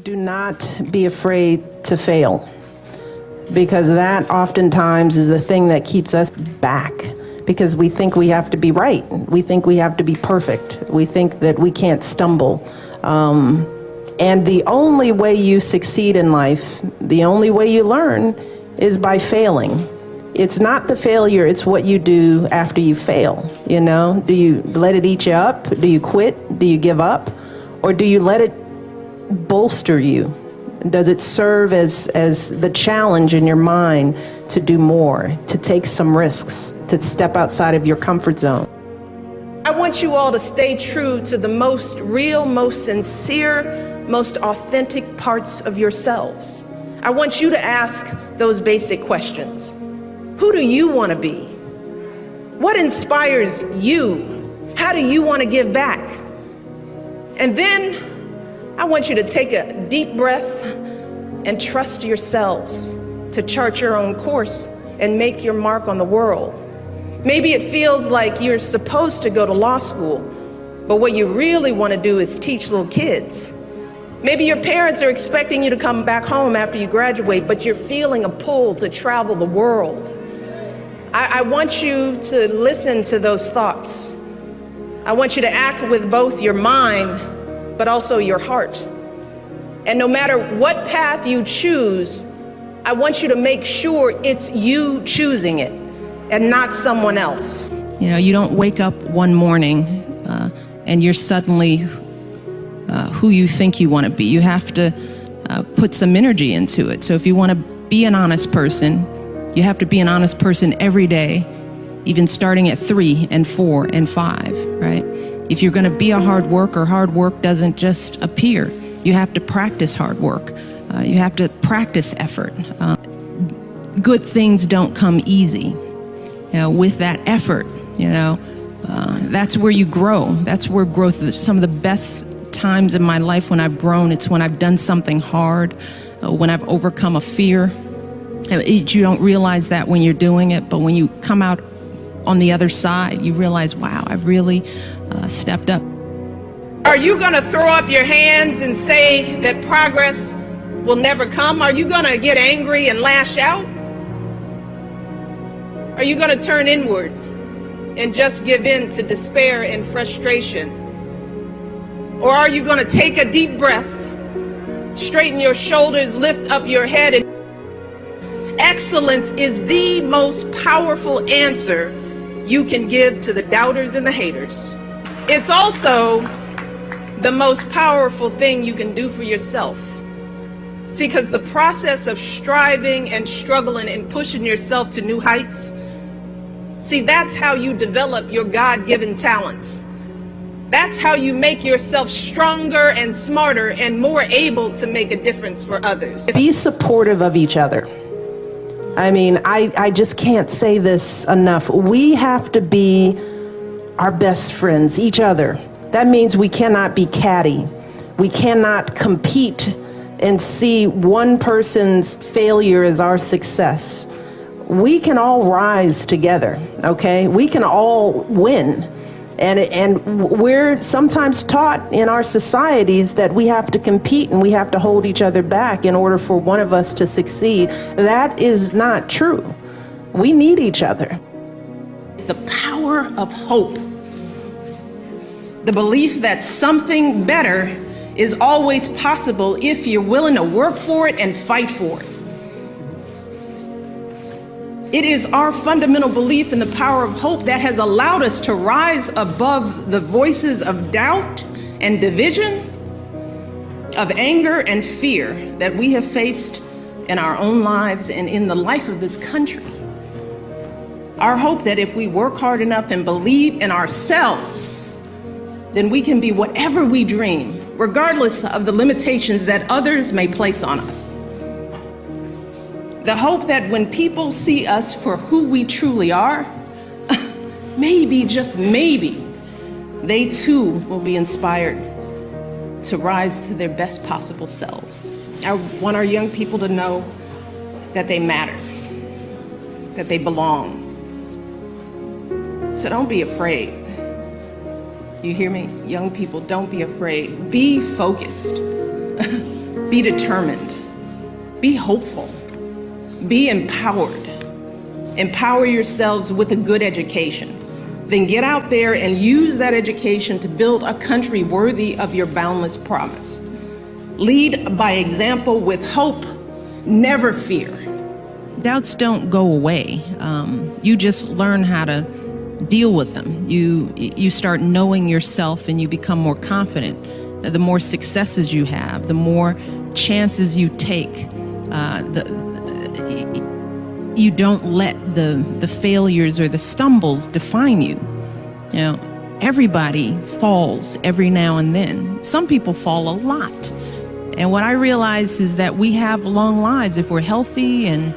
Do not be afraid to fail, because that oftentimes is the thing that keeps us back, because we think we have to be right. We think we have to be perfect. We think that we can't stumble. And the only way you succeed in life, the only way you learn, is by failing. It's not the failure, it's what you do after you fail. You know, do you let it eat you up? Do you quit? Do you give up? Or do you let it bolster you? Does it serve as the challenge in your mind to do more, to take some risks, to step outside of your comfort zone? I want you all to stay true to the most real, most sincere, most authentic parts of yourselves. I want you to ask those basic questions. Who do you want to be? What inspires you? How do you want to give back? And then I want you to take a deep breath and trust yourselves to chart your own course and make your mark on the world. Maybe it feels like you're supposed to go to law school, but what you really want to do is teach little kids. Maybe your parents are expecting you to come back home after you graduate, but you're feeling a pull to travel the world. I want you to listen to those thoughts. I want you to act with both your mind, but also your heart. And no matter what path you choose, I want you to make sure it's you choosing it and not someone else. You know, you don't wake up one morning and you're suddenly who you think you want to be. You have to put some energy into it. So if you want to be an honest person, you have to be an honest person every day, even starting at 3 and 4 and 5, right? If you're going to be a hard work doesn't just appear. You have to practice hard work. You have to practice effort. Good things don't come easy. You know, with that effort, you know, that's where you grow. That's where growth is. Some of the best times in my life when I've grown, it's when I've done something hard, when I've overcome a fear. You don't realize that when you're doing it, but when you come out on the other side, you realize, wow, I've really stepped up. Are you going to throw up your hands and say that progress will never come? Are you going to get angry and lash out? Are you going to turn inward and just give in to despair and frustration? Or are you going to take a deep breath, straighten your shoulders, lift up your head? And excellence is the most powerful answer you can give to the doubters and the haters. It's also the most powerful thing you can do for yourself. See, because the process of striving and struggling and pushing yourself to new heights, see, that's how you develop your God-given talents. That's how you make yourself stronger and smarter and more able to make a difference for others. Be supportive of each other. I mean, I just can't say this enough. We have to be our best friends, each other. That means we cannot be catty. We cannot compete and see one person's failure as our success. We can all rise together, okay? We can all win. And we're sometimes taught in our societies that we have to compete and we have to hold each other back in order for one of us to succeed. That is not true. We need each other. The power of hope. The belief that something better is always possible if you're willing to work for it and fight for it. It is our fundamental belief in the power of hope that has allowed us to rise above the voices of doubt and division, of anger and fear that we have faced in our own lives and in the life of this country. Our hope that if we work hard enough and believe in ourselves, then we can be whatever we dream, regardless of the limitations that others may place on us. The hope that when people see us for who we truly are, maybe, just maybe, they too will be inspired to rise to their best possible selves. I want our young people to know that they matter, that they belong. So don't be afraid. You hear me? Young people, don't be afraid. Be focused. Be determined. Be hopeful. Be empowered. Empower yourselves with a good education. Then get out there and use that education to build a country worthy of your boundless promise. Lead by example with hope. Never fear. Doubts don't go away. You just learn how to deal with them. You start knowing yourself and you become more confident. The more successes you have, the more chances you take. You don't let the failures or the stumbles define you. You know, everybody falls every now and then. Some people fall a lot. And what I realize is that we have long lives if we're healthy and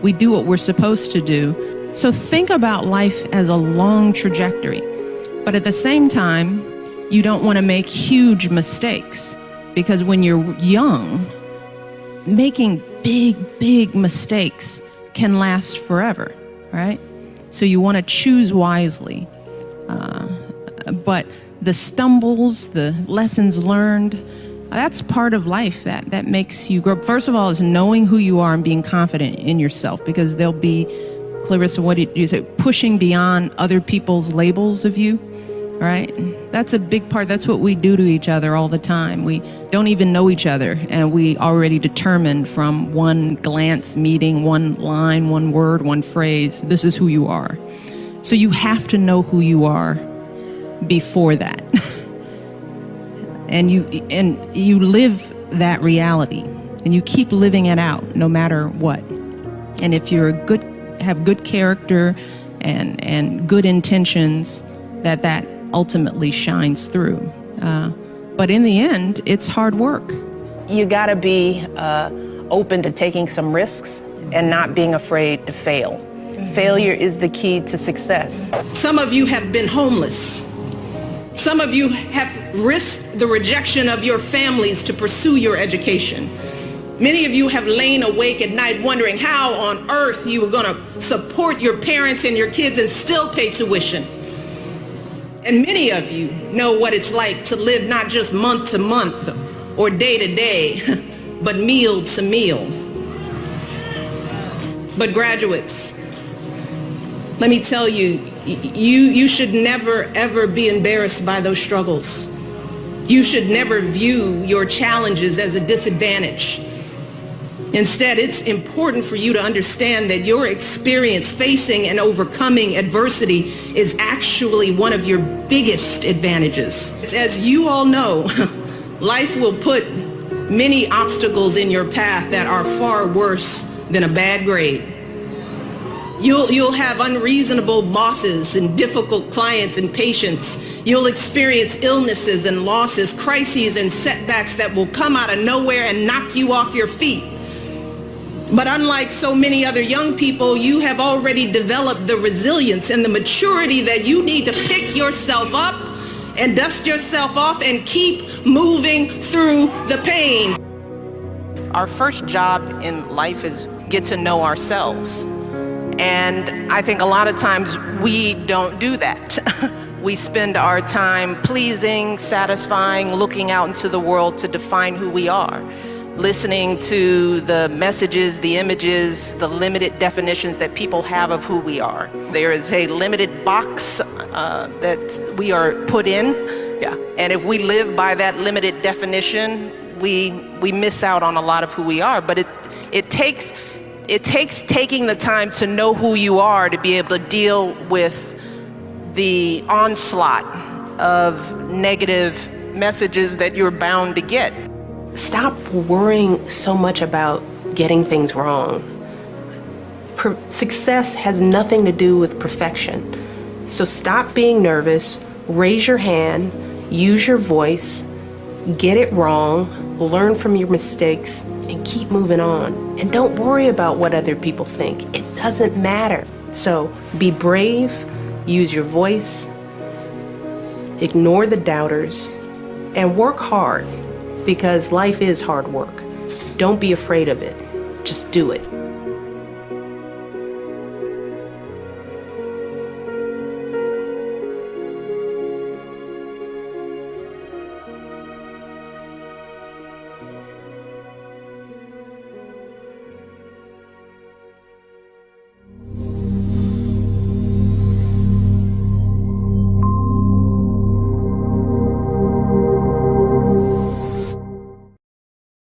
we do what we're supposed to do. So think about life as a long trajectory. But at the same time, you don't want to make huge mistakes, because when you're young, making big mistakes can last forever, right? So you want to choose wisely. But the stumbles, the lessons learned, that's part of life that makes you grow. First of all, is knowing who you are and being confident in yourself, because there'll be, Clarissa, what did you say? Pushing beyond other people's labels of you, right? That's a big part. That's what we do to each other all the time. We don't even know each other, and we already determined from one glance, meeting, one line, one word, one phrase, this is who you are. So you have to know who you are before that. And you live that reality, and you keep living it out no matter what. And if you're have good character and good intentions, that ultimately shines through. But in the end, it's hard work. You gotta be open to taking some risks and not being afraid to fail. Failure is the key to success. Some of you have been homeless. Some of you have risked the rejection of your families to pursue your education. Many of you have lain awake at night wondering how on earth you were going to support your parents and your kids and still pay tuition. And many of you know what it's like to live not just month to month or day to day, but meal to meal. But graduates, let me tell you, you should never, ever be embarrassed by those struggles. You should never view your challenges as a disadvantage. Instead, it's important for you to understand that your experience facing and overcoming adversity is actually one of your biggest advantages. As you all know, life will put many obstacles in your path that are far worse than a bad grade. You'll have unreasonable bosses and difficult clients and patients. You'll experience illnesses and losses, crises and setbacks that will come out of nowhere and knock you off your feet. But unlike so many other young people, you have already developed the resilience and the maturity that you need to pick yourself up and dust yourself off and keep moving through the pain. Our first job in life is get to know ourselves. And I think a lot of times we don't do that. We spend our time pleasing, satisfying, looking out into the world to define who we are, listening to the messages, the images, the limited definitions that people have of who we are. There is a limited box that we are put in. Yeah. And if we live by that limited definition, we miss out on a lot of who we are. But it takes taking the time to know who you are to be able to deal with the onslaught of negative messages that you're bound to get. Stop worrying so much about getting things wrong. Success has nothing to do with perfection. So stop being nervous, raise your hand, use your voice, get it wrong, learn from your mistakes, and keep moving on. And don't worry about what other people think. It doesn't matter. So be brave, use your voice, ignore the doubters, and work hard, because life is hard work. Don't be afraid of it. Just do it.